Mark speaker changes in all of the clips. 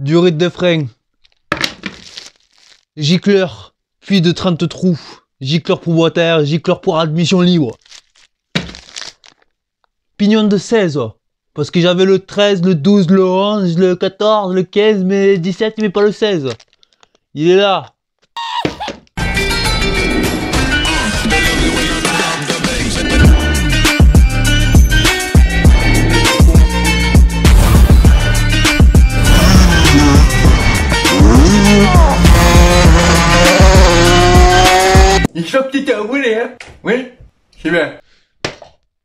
Speaker 1: Durée de frein. Gicleur. Puits de 30 trous. Gicleur pour water, gicleur pour admission libre. Pignon de 16. Parce que j'avais le 13, le 12, le 11, le 14, le 15, mais le 17, mais pas le 16. Il est là.
Speaker 2: Il chope qui t'a roulé, hein? Oui? C'est bien.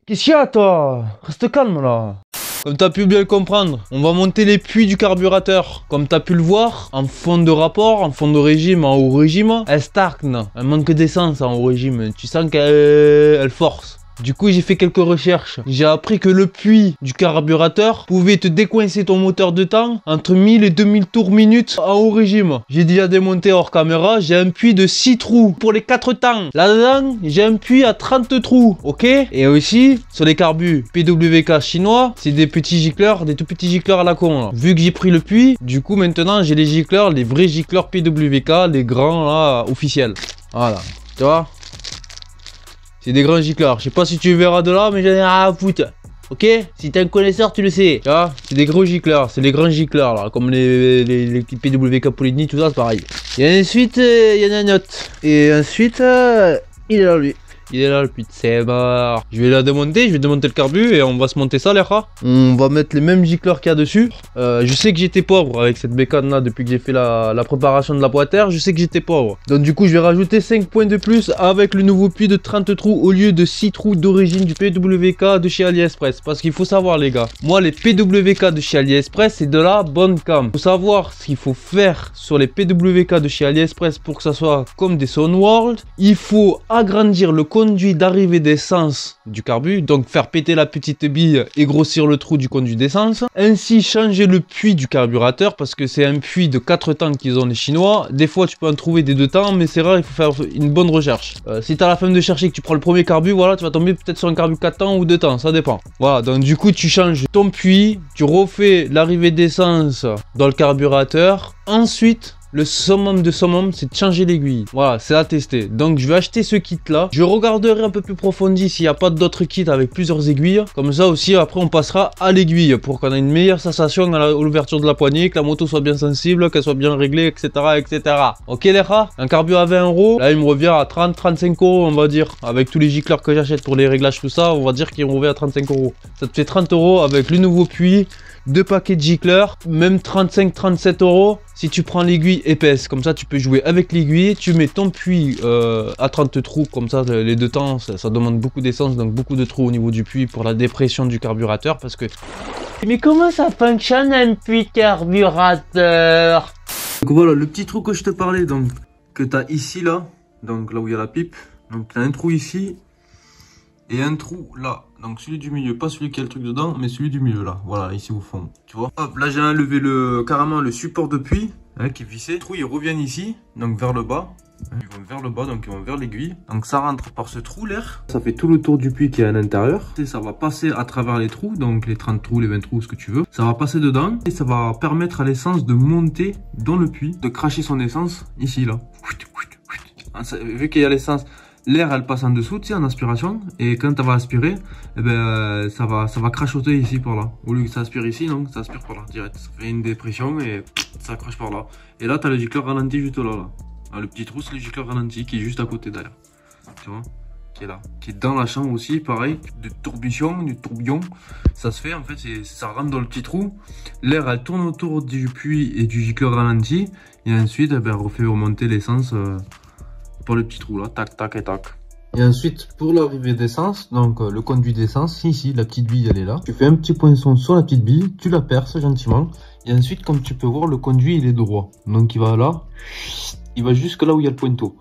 Speaker 1: Qu'est-ce qu'il y a, toi? Reste calme, là. Comme t'as pu bien le comprendre, on va monter les puits du carburateur. Comme t'as pu le voir, en fond de rapport, en fond de régime, en haut régime, elle stagne. Elle manque d'essence en haut régime. Tu sens qu'elle force. Du coup, j'ai fait quelques recherches. J'ai appris que le puits du carburateur pouvait te décoincer ton moteur de temps entre 1000 et 2000 tours minute en haut régime. J'ai déjà démonté hors caméra. J'ai un puits de 6 trous pour les 4 temps. Là-dedans, j'ai un puits à 30 trous. Ok? Et aussi, sur les carbus PWK chinois, c'est des petits gicleurs, des tout petits gicleurs à la con. Là. Vu que j'ai pris le puits, du coup, maintenant, j'ai les gicleurs, les vrais gicleurs PWK, les grands là, officiels. Voilà. Tu vois? C'est des grands gicleurs. Je sais pas si tu verras de là, mais j'en ai rien à foutre. Ok? Si t'es un connaisseur, tu le sais. Tu vois? C'est des gros gicleurs. C'est les grands gicleurs, là. Comme les PWK Poligny, tout ça, c'est pareil. Et ensuite, il y en a un autre. Et ensuite, il est là, lui. Il est là, le putain, c'est mort. Je vais la démonter, je vais démonter le carbu et on va se monter ça, les rats. On va mettre les mêmes gicleurs qu'il y a dessus. Je sais que j'étais pauvre avec cette bécane là depuis que j'ai fait la préparation de la boîtière. Je sais que j'étais pauvre. Donc du coup, je vais rajouter 5 points de plus avec le nouveau puits de 30 trous au lieu de 6 trous d'origine du PWK de chez AliExpress. Parce qu'il faut savoir, les gars, moi, les PWK de chez AliExpress, c'est de la bonne cam. Il faut savoir ce qu'il faut faire sur les PWK de chez AliExpress pour que ça soit comme des Sunworld. Il faut agrandir le conduit d'arrivée d'essence du carbu, donc faire péter la petite bille et grossir le trou du conduit d'essence. Ainsi changer le puits du carburateur parce que c'est un puits de 4 temps qu'ils ont les Chinois. Des fois tu peux en trouver des 2 temps, mais c'est rare, il faut faire une bonne recherche. Si tu as la flemme de chercher que tu prends le premier carbu, voilà, tu vas tomber peut-être sur un carbu 4 temps ou 2 temps, ça dépend. Voilà, donc du coup tu changes ton puits, tu refais l'arrivée d'essence dans le carburateur. Ensuite, le summum de summum, c'est de changer l'aiguille. Voilà, c'est à tester. Donc, je vais acheter ce kit-là. Je regarderai un peu plus approfondi s'il n'y a pas d'autres kits avec plusieurs aiguilles. Comme ça aussi, après, on passera à l'aiguille pour qu'on ait une meilleure sensation à l'ouverture de la poignée, que la moto soit bien sensible, qu'elle soit bien réglée, etc., etc. Ok, les rats? Un carbu à 20 €. Là, il me revient à 30-35 €, on va dire. Avec tous les gicleurs que j'achète pour les réglages, tout ça, on va dire qu'il me revient à 35 €. Ça te fait 30 € avec le nouveau puits. 2 paquets de gicleurs, même 35-37 € si tu prends l'aiguille épaisse. Comme ça, tu peux jouer avec l'aiguille. Tu mets ton puits à 30 trous. Comme ça, les 2 temps, ça demande beaucoup d'essence. Donc, beaucoup de trous au niveau du puits pour la dépression du carburateur. Parce que... Mais comment ça fonctionne un puits carburateur? Donc voilà, le petit trou que je te parlais. Donc, que tu as ici, là. Donc, là où il y a la pipe. Donc, tu as un trou ici. Et un trou là, donc celui du milieu, pas celui qui a le truc dedans, mais celui du milieu là, voilà, ici au fond, tu vois. Hop, là j'ai enlevé carrément le support de puits, hein, qui est vissé. Les trous ils reviennent ici, donc vers le bas, hein, ils vont vers le bas, donc ils vont vers l'aiguille. Donc ça rentre par ce trou l'air, ça fait tout le tour du puits qui est à l'intérieur. Et ça va passer à travers les trous, donc les 30 trous, les 20 trous, ce que tu veux. Ça va passer dedans et ça va permettre à l'essence de monter dans le puits, de cracher son essence ici là. Vu qu'il y a l'essence... L'air elle passe en dessous, tu sais, en aspiration, et quand elle va aspirer, eh ben, ça va crachoter ici par là. Au lieu que ça aspire ici, donc ça aspire par là, direct. Ça fait une dépression et ça crache par là. Et là, tu as le gicleur ralenti juste là. Ah, le petit trou, c'est le gicleur ralenti qui est juste à côté d'ailleurs. Tu vois, qui est là. Qui est dans la chambre aussi, pareil, du tourbillon. Ça se fait, en fait, ça rentre dans le petit trou. L'air elle tourne autour du puits et du gicleur ralenti. Et ensuite, eh ben, elle refait remonter l'essence. Pour le petit trou là, tac, tac et tac. Et ensuite, pour l'arrivée d'essence, donc le conduit d'essence, ici, la petite bille, elle est là. Tu fais un petit poinçon sur la petite bille, tu la perces gentiment. Et ensuite, comme tu peux voir, le conduit, il est droit. Donc, il va là, il va jusque là où il y a le pointeau.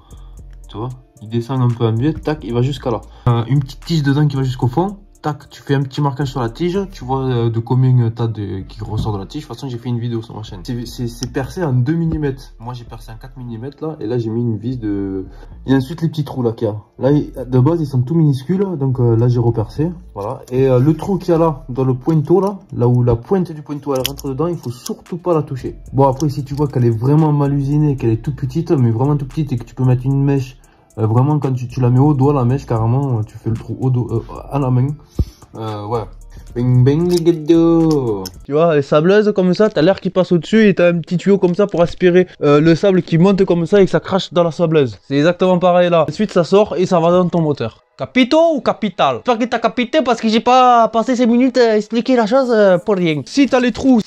Speaker 1: Tu vois, il descend un peu en biais, tac, il va jusqu'à là. Une petite tige dedans qui va jusqu'au fond.
Speaker 3: tac, tu fais un petit marquage sur la tige, tu vois de combien t'as qui ressort de la tige. De toute façon, j'ai fait une vidéo sur ma chaîne. C'est percé en 2 mm. Moi, j'ai percé en 4 mm là, et là, j'ai mis une vis de... Et ensuite, les petits trous là qu'il y a. Là, de base, ils sont tout minuscules, donc là, j'ai repercé. Voilà. Et le trou qu'il y a là, dans le pointeau là où la pointe du pointeau elle rentre dedans, il faut surtout pas la toucher. Bon, après, si tu vois qu'elle est vraiment mal usinée, qu'elle est toute petite, mais vraiment toute petite, et que tu peux mettre une mèche, vraiment, quand tu la mets au doigt, la mèche, carrément, tu fais le trou au dos, à la main. Ouais. Bing bing do.
Speaker 1: Tu vois, les sableuses comme ça, t'as l'air qui passe au-dessus et t'as un petit tuyau comme ça pour aspirer le sable qui monte comme ça et que ça crache dans la sableuse. C'est exactement pareil là. Ensuite, ça sort et ça va dans ton moteur. Capito ou capital? J'espère que t'as capité parce que j'ai pas passé 5 minutes à expliquer la chose pour rien. Si t'as les trous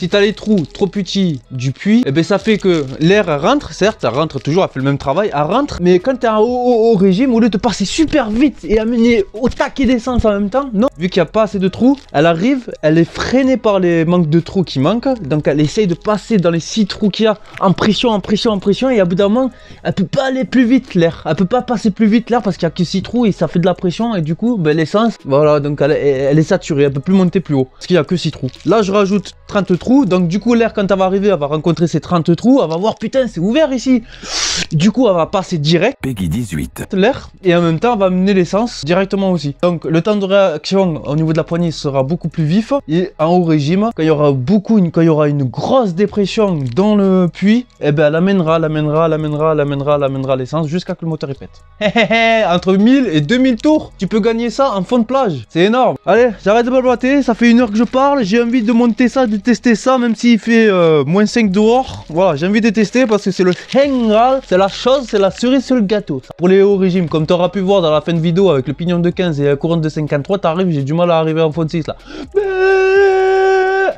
Speaker 1: trop petits du puits, eh ben ça fait que l'air rentre, certes, ça rentre toujours, elle fait le même travail, elle rentre, mais quand t'es au régime, au lieu de passer super vite et amener au taquet d'essence en même temps, non, vu qu'il n'y a pas assez de trous, elle arrive, elle est freinée par les manques de trous qui manquent, donc elle essaye de passer dans les 6 trous qu'il y a en pression, et à bout d'un moment, elle peut pas aller plus vite l'air, elle peut pas passer plus vite l'air parce qu'il y a que 6 trous et ça fait de la pression et du coup ben, l'essence voilà donc elle est saturée, elle peut plus monter plus haut parce qu'il y a que 6 trous. Là je rajoute 30 trous donc du coup l'air quand elle va arriver elle va rencontrer ces 30 trous, elle va voir putain c'est ouvert ici, du coup elle va passer direct
Speaker 4: Peggy 18
Speaker 1: l'air et en même temps elle va amener l'essence directement aussi, donc le temps de réaction au niveau de la poignée sera beaucoup plus vif et en haut régime quand il y aura une grosse dépression dans le puits et ben elle amènera l'essence jusqu'à que le moteur répète. Entre 1000 et 2000 tours, tu peux gagner ça en fond de plage. C'est énorme. Allez, j'arrête de blablater, ça fait 1 heure que je parle. J'ai envie de monter ça, de tester ça, même s'il fait moins 5 dehors. Voilà, j'ai envie de tester parce que c'est le général, c'est la chose, c'est la cerise sur le gâteau. Ça. Pour les hauts régimes, comme tu auras pu voir dans la fin de vidéo avec le pignon de 15 et la couronne de 53, t'arrives, j'ai du mal à arriver en fond de 6 là.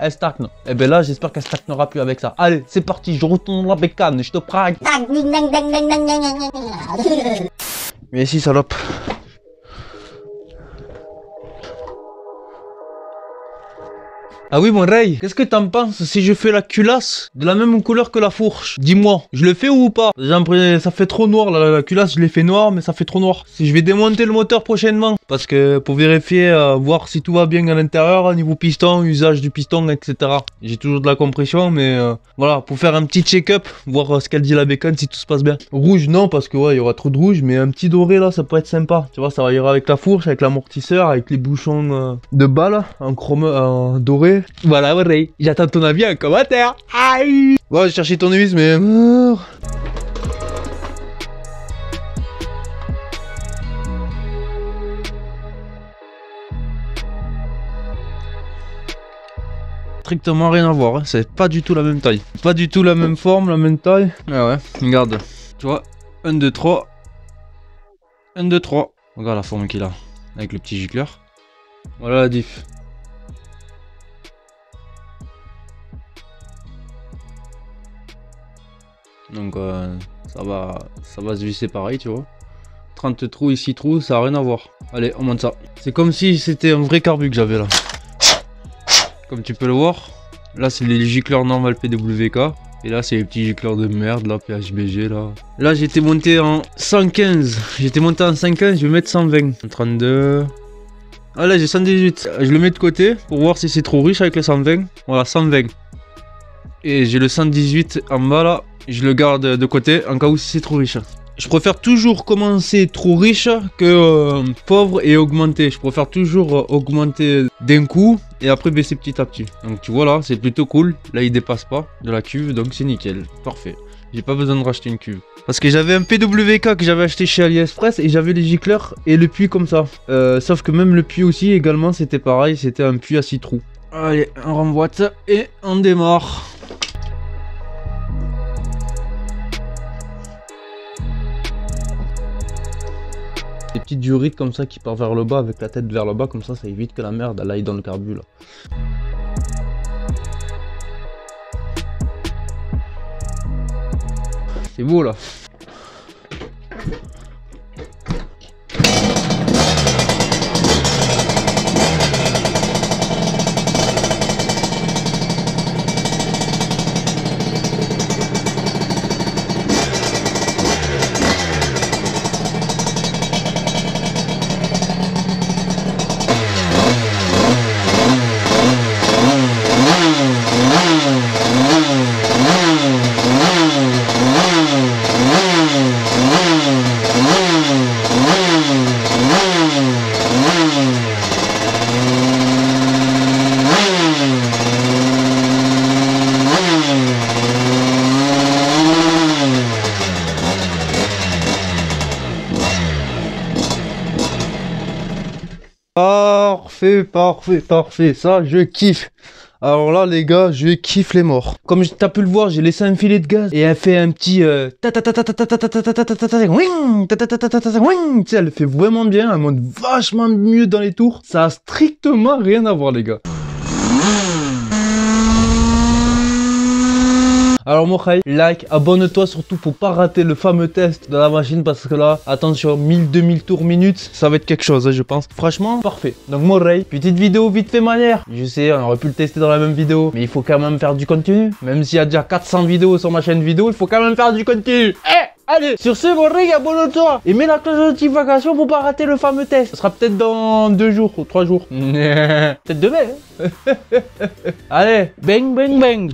Speaker 1: Elle stagne. Et ben là, j'espère qu'elle stagnera plus avec ça. Allez, c'est parti, je retourne la bécane, je te prague. Mais si, salope. Ah oui mon Ray, qu'est-ce que t'en penses si je fais la culasse de la même couleur que la fourche? Dis-moi, je le fais ou pas? Ça fait trop noir la culasse, je l'ai fait noir mais ça fait trop noir. Si je vais démonter le moteur prochainement, parce que pour vérifier, voir si tout va bien à l'intérieur, niveau piston, usage du piston, etc. J'ai toujours de la compression mais voilà, pour faire un petit check-up, voir ce qu'elle dit la bécane, si tout se passe bien. Rouge non parce que ouais, il y aura trop de rouge, mais un petit doré là, ça peut être sympa. Tu vois, ça ira avec la fourche, avec l'amortisseur, avec les bouchons de balle en chrome doré. Voilà, Ray, j'attends ton avis en commentaire. Aïe. Ouais, j'ai cherché ton huile, mais... Strictement rien à voir, hein. C'est pas du tout la même taille. Pas du tout la même forme, la même taille. Ah ouais, regarde. Tu vois, 1, 2, 3. 1, 2, 3. Regarde la forme qu'il a. Avec le petit gicleur. Voilà la diff. Donc ça va se visser pareil, tu vois. 30 trous et 6 trous, ça a rien à voir. Allez, on monte ça. C'est comme si c'était un vrai carbu que j'avais là. Comme tu peux le voir, là c'est les gicleurs normales PWK. Et là c'est les petits gicleurs de merde, là, PHBG là. Là j'étais monté en 115. J'étais monté en 115, je vais mettre 120. 32. Ah là j'ai 118. Je le mets de côté pour voir si c'est trop riche avec le 120. Voilà, 120. Et j'ai le 118 en bas là. Je le garde de côté en cas où c'est trop riche. Je préfère toujours commencer trop riche que pauvre et augmenter. Je préfère toujours augmenter d'un coup et après baisser petit à petit. Donc tu vois là, c'est plutôt cool. Là il dépasse pas de la cuve, donc c'est nickel. Parfait. J'ai pas besoin de racheter une cuve. Parce que j'avais un PWK que j'avais acheté chez AliExpress et j'avais les gicleurs et le puits comme ça. Sauf que même le puits aussi également c'était pareil, c'était un puits à 6 trous. Allez, on remboîte et on démarre. Des petites durites comme ça qui part vers le bas avec la tête vers le bas, comme ça évite que la merde elle aille dans le carbu là. C'est beau là. Parfait, parfait, parfait. Ça, je kiffe. Alors là, les gars, je kiffe les morts. Comme t'as pu le voir, j'ai laissé un filet de gaz et elle fait un petit tu sais, elle fait vraiment bien, elle monte vachement mieux dans les tours. Ça a strictement rien à voir, les gars. Alors mon Khay, like, abonne-toi surtout pour pas rater le fameux test de la machine parce que là, attention, 1000-2000 tours minutes, ça va être quelque chose, hein, je pense. Franchement, parfait. Donc mon Khay, petite vidéo vite fait manière. Je sais, on aurait pu le tester dans la même vidéo, mais il faut quand même faire du contenu. Même s'il y a déjà 400 vidéos sur ma chaîne vidéo, il faut quand même faire du contenu. Allez, sur ce, mon Khay, abonne-toi et mets la cloche de notification pour pas rater le fameux test. Ce sera peut-être dans 2 jours ou 3 jours. Peut-être demain. Hein. Allez, bang, bang, bang.